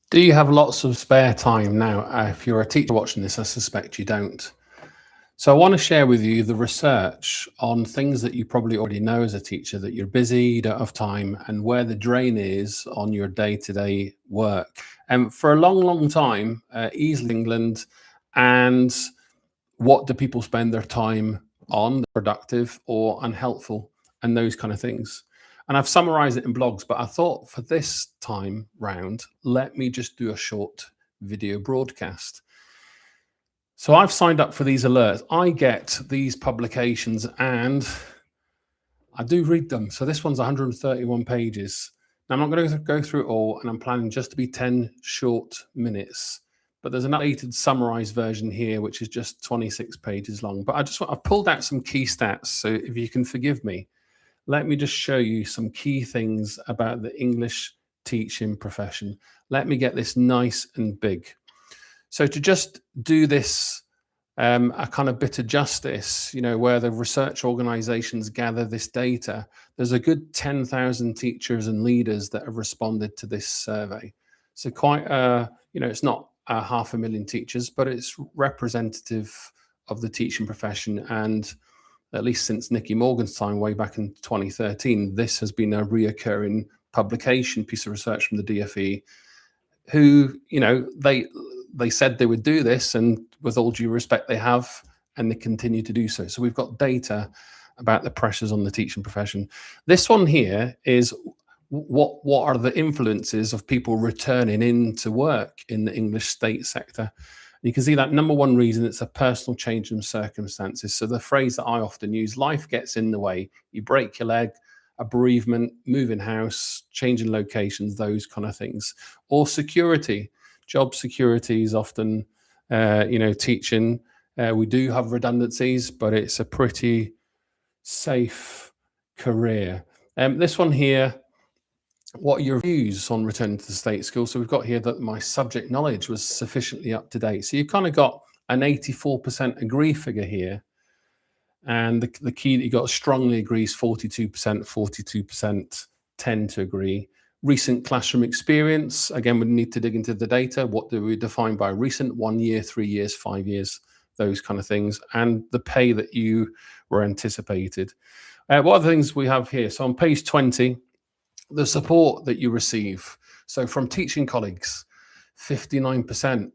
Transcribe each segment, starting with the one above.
Do you have lots of spare time now? If you're a teacher watching this, I suspect you don't. So I want to share with you the research on things that you probably already know as a teacher, that you're busy, you don't have time, and where the drain is on your day-to-day work. And for a long, long time, easily England, and what do people spend their time on, productive or unhelpful, and those kind of things. And I've summarized it in blogs, but I thought for this time round, let me just do a short video broadcast. So I've signed up for these alerts. I get these publications and I do read them. So this one's 131 pages. Now I'm not going to go through it all, and I'm planning just to be 10 short minutes. But there's an updated summarized version here, which is just 26 pages long. But I've pulled out some key stats. So if you can forgive me, let me just show you some key things about the English teaching profession. Let me get this nice and big. So to just do this a kind of bit of justice, where the research organizations gather this data, there's a good 10,000 teachers and leaders that have responded to this survey. So quite it's not 500,000 teachers, but it's representative of the teaching profession. And at least since Nicky Morgan's time, way back in 2013, this has been a reoccurring publication piece of research from the DfE, who, they said they would do this, and with all due respect, they have, and they continue to do so. So we've got data about the pressures on the teaching profession. This one here is what are the influences of people returning into work in the English state sector. And you can see that number one reason, it's a personal change in circumstances. So the phrase that I often use, life gets in the way. You break your leg, a bereavement, moving house, changing locations, those kind of things. Or security. Job security is often, teaching. We do have redundancies, but it's a pretty safe career. This one here, what are your views on returning to the state school? So we've got here that my subject knowledge was sufficiently up to date. So you've kind of got an 84% agree figure here. And the key that you got strongly agrees 42%, 42% tend to agree. Recent classroom experience, again, we need to dig into the data. What do we define by recent? 1 year, 3 years, 5 years, those kind of things. And the pay that you were anticipated. What are the things we have here? So on page 20, the support that you receive. So from teaching colleagues, 59%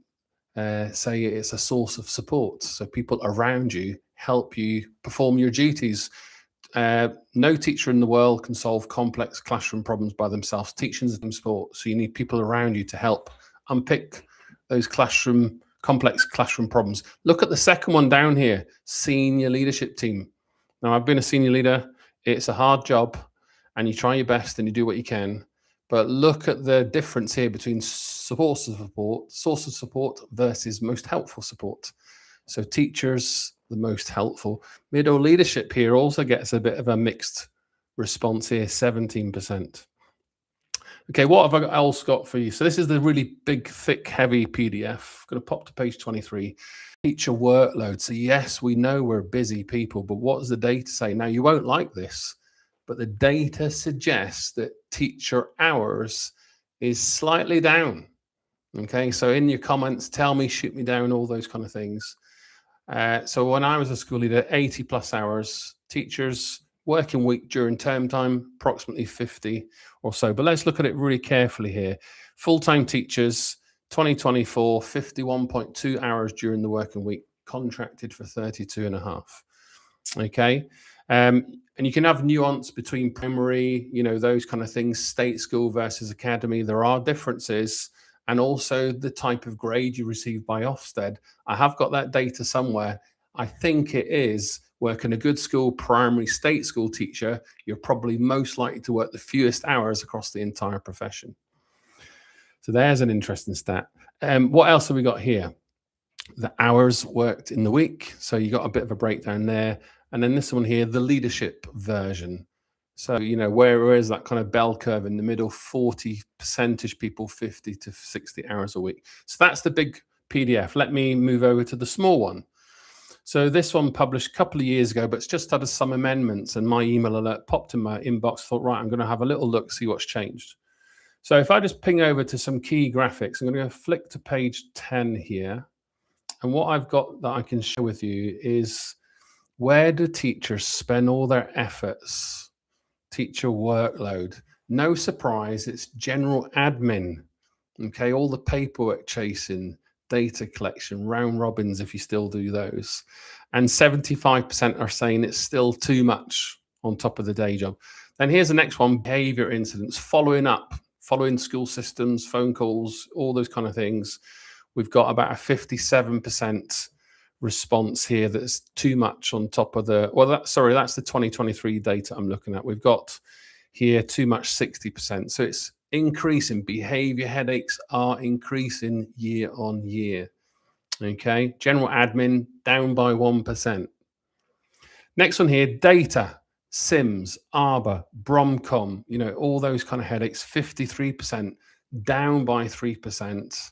say it's a source of support. So people around you help you perform your duties. No teacher in the world can solve complex classroom problems by themselves. Teaching is a team sport, so you need people around you to help unpick those complex classroom problems. Look at the second one down here, senior leadership team. Now, I've been a senior leader. It's a hard job, and you try your best and you do what you can. But look at the difference here between source of support versus most helpful support. So teachers, the most helpful. Middle leadership here also gets a bit of a mixed response here, 17%. Okay, what have I else got for you? So this is the really big, thick, heavy PDF. I'm going to pop to page 23. Teacher workload. So yes, we know we're busy people, but what does the data say? Now, you won't like this, but the data suggests that teacher hours is slightly down. Okay, so in your comments, tell me, shoot me down, all those kind of things. So when I was a school leader, 80 plus hours, teachers working week during term time, approximately 50 or so. But let's look at it really carefully here. Full-time teachers, 2024, 51.2 hours during the working week, contracted for 32 and a half. Okay. And you can have nuance between primary, those kind of things, state school versus academy. There are differences. And also the type of grade you receive by Ofsted. I have got that data somewhere. I think it is working a good school, primary state school teacher, you're probably most likely to work the fewest hours across the entire profession. So there's an interesting stat. What else have we got here? The hours worked in the week. So you got a bit of a breakdown there. And then this one here, the leadership version. So, where is that kind of bell curve in the middle? 40% people, 50 to 60 hours a week. So that's the big PDF. Let me move over to the small one. So this one published a couple of years ago, but it's just had some amendments, and my email alert popped in my inbox. Thought, right, I'm going to have a little look, see what's changed. So if I just ping over to some key graphics, I'm going to flick to page 10 here. And what I've got that I can share with you is, where do teachers spend all their efforts? Teacher workload. No surprise, it's general admin. Okay, all the paperwork chasing, data collection, round robins, if you still do those. And 75% are saying it's still too much on top of the day job. Then here's the next one, behavior incidents, following up, following school systems, phone calls, all those kind of things. We've got about a 57% response here that's too much on top of the, well, that's the 2023 data I'm looking at. We've got here too much, 60%. So it's increasing. Behavior headaches are increasing year on year. Okay, general admin down by 1%. Next one here, data, Sims, Arbor, Bromcom, all those kind of headaches, 53%, down by 3%.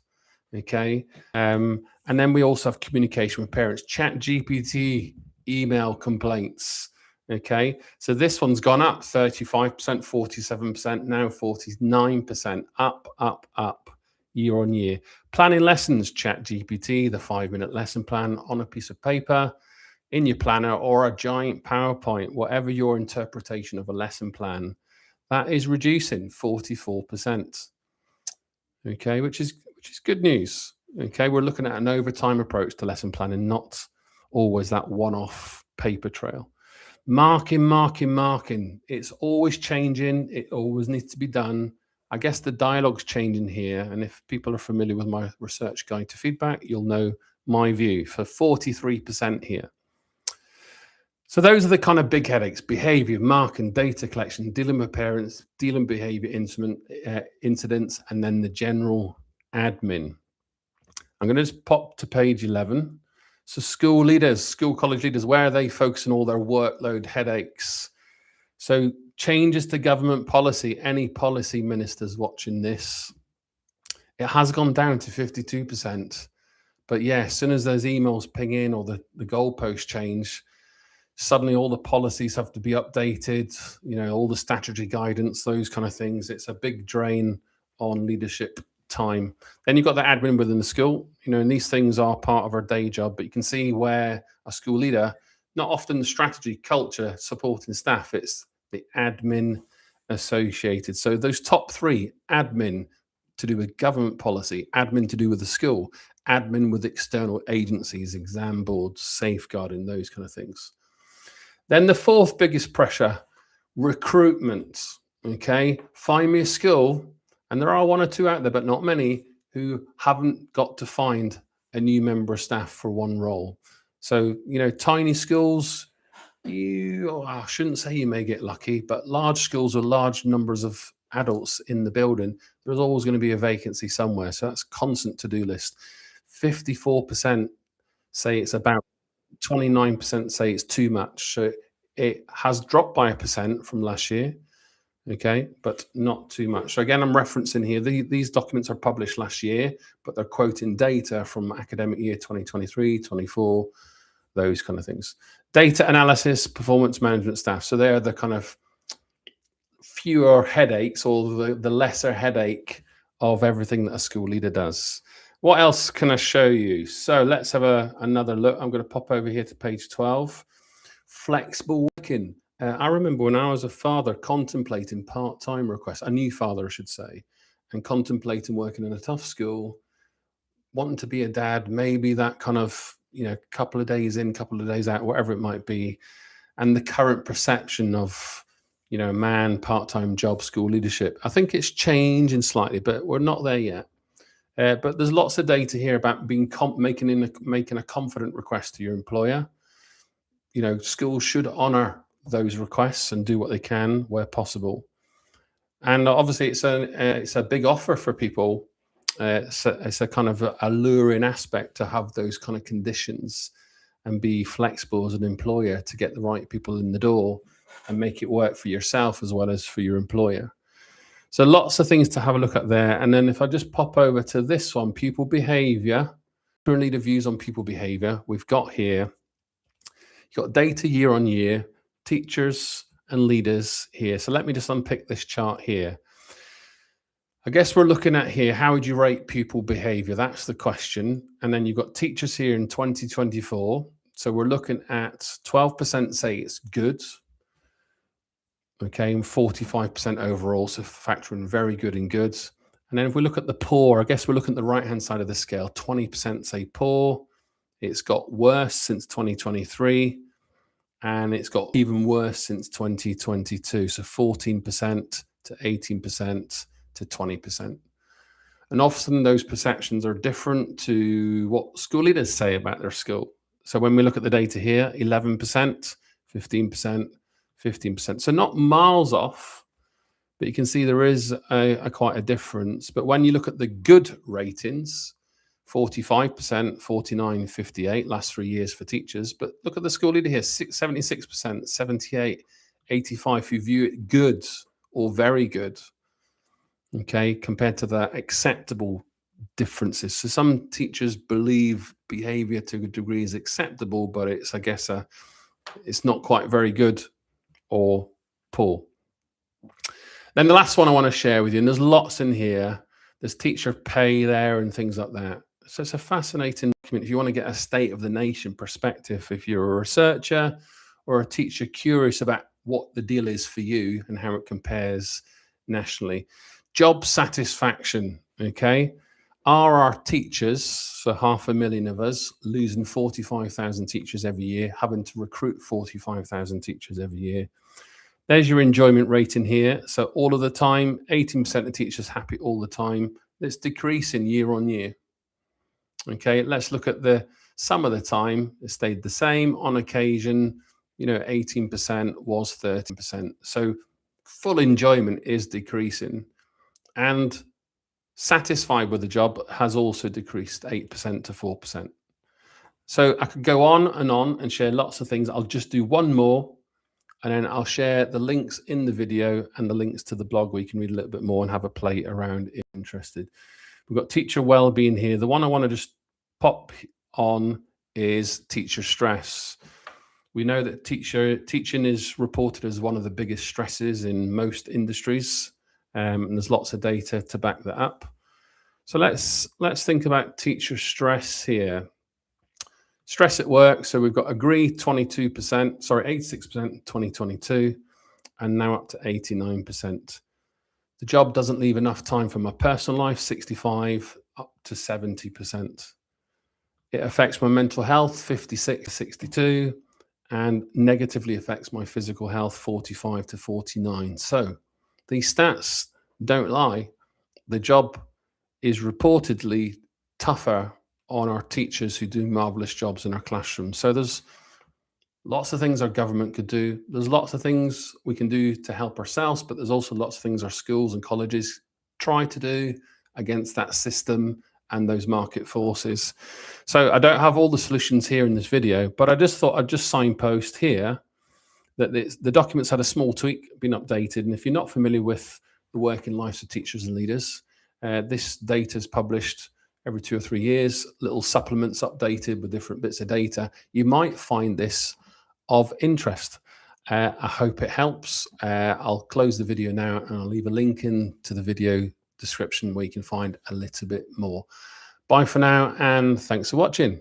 Okay, and then we also have communication with parents, chat GPT, email complaints. Okay, so this one's gone up 35%, 47%, now 49%, up year on year. Planning lessons, chat GPT, the 5-minute lesson plan on a piece of paper, in your planner, or a giant PowerPoint, whatever your interpretation of a lesson plan, that is reducing 44%. Okay, which is good news. Okay, we're looking at an overtime approach to lesson planning, not always that one-off paper trail. Marking. It's always changing. It always needs to be done. I guess the dialogue's changing here. And if people are familiar with my research guide to feedback, you'll know my view for 43% here. So those are the kind of big headaches: behavior, marking, data collection, dealing with parents, dealing behavior incidents, and then the general admin. I'm going to just pop to page 11. So school leaders, school college leaders, where are they focusing all their workload headaches? So changes to government policy, any policy ministers watching this, it has gone down to 52%. But yeah, as soon as those emails ping in or the goalposts change, suddenly all the policies have to be updated, all the statutory guidance, those kind of things. It's a big drain on leadership time. Then you've got the admin within the school, and these things are part of our day job, but you can see where a school leader, not often the strategy, culture, supporting staff, it's the admin associated. So those top three, admin to do with government policy, admin to do with the school, admin with external agencies, exam boards, safeguarding, those kind of things. Then the fourth biggest pressure, recruitment. Okay, find me a school, and there are one or two out there, but not many, who haven't got to find a new member of staff for one role. So, tiny schools, I shouldn't say you may get lucky, but large schools with large numbers of adults in the building, there's always going to be a vacancy somewhere. So that's constant to-do list. 54% say it's about, 29% say it's too much. So it has dropped by 1% from last year. Okay, but not too much. So again, I'm referencing here, these documents are published last year, but they're quoting data from academic year 2023, 24, those kind of things. Data analysis, performance management staff. So they're the kind of fewer headaches, or the lesser headache of everything that a school leader does. What else can I show you? So let's have another look. I'm going to pop over here to page 12. Flexible working. I remember when I was a father contemplating part-time requests, a new father, I should say, and contemplating working in a tough school, wanting to be a dad, maybe that kind of, couple of days in, couple of days out, whatever it might be. And the current perception of, man, part-time job, school leadership, I think it's changing slightly, but we're not there yet. But there's lots of data here about making a confident request to your employer. Schools should honor those requests and do what they can where possible. And obviously, it's a big offer for people. It's a kind of alluring aspect to have those kind of conditions and be flexible as an employer to get the right people in the door and make it work for yourself as well as for your employer. So lots of things to have a look at there. And then if I just pop over to this one, pupil behavior, current leader views on pupil behavior, we've got here, you've got data year on year, teachers and leaders here. So let me just unpick this chart here. I guess we're looking at here, how would you rate pupil behaviour? That's the question. And then you've got teachers here in 2024. So we're looking at 12% say it's good. Okay, and 45% overall. So factoring very good and good. And then if we look at the poor, I guess we're looking at the right-hand side of the scale. 20% say poor. It's got worse since 2023. And it's got even worse since 2022. So 14% to 18% to 20%. And often those perceptions are different to what school leaders say about their school. So when we look at the data here, 11%, 15%, 15%. So not miles off, but you can see there is quite a difference. But when you look at the good ratings, 45%, 49, 58, last 3 years for teachers. But look at the school leader here, 76%, 78, 85 who view it good or very good. Okay, compared to the acceptable differences. So some teachers believe behavior to a degree is acceptable, but it's, I guess, it's not quite very good or poor. Then the last one I want to share with you, and there's lots in here. There's teacher pay there and things like that. So it's a fascinating document if you want to get a state of the nation perspective, if you're a researcher or a teacher curious about what the deal is for you and how it compares nationally. Job satisfaction, okay? Are our teachers, so 500,000 of us, losing 45,000 teachers every year, having to recruit 45,000 teachers every year? There's your enjoyment rating here. So all of the time, 18% of teachers happy all the time. It's decreasing year on year. Okay, let's look at the some of the time. It stayed the same. On occasion, 18% was 30%. So full enjoyment is decreasing. And satisfied with the job has also decreased 8% to 4%. So I could go on and share lots of things. I'll just do one more, and then I'll share the links in the video and the links to the blog where you can read a little bit more and have a play around if you're interested. We've got teacher well-being here. The one I want to just pop on is teacher stress. We know that teaching is reported as one of the biggest stresses in most industries. And there's lots of data to back that up. So let's think about teacher stress here. Stress at work. So we've got agree 86% 2022, and now up to 89%. The job doesn't leave enough time for my personal life, 65 up to 70%. It affects my mental health, 56 to 62, and negatively affects my physical health, 45 to 49. So these stats don't lie. The job is reportedly tougher on our teachers who do marvelous jobs in our classroom. So there's lots of things our government could do. There's lots of things we can do to help ourselves, but there's also lots of things our schools and colleges try to do against that system and those market forces. So I don't have all the solutions here in this video, but I just thought I'd just signpost here that the documents had a small tweak, been updated. And if you're not familiar with the working lives of teachers and leaders, this data is published every 2 or 3 years, little supplements updated with different bits of data. You might find this of interest. I hope it helps. I'll close the video now and I'll leave a link in to the video description where you can find a little bit more. Bye for now, and thanks for watching.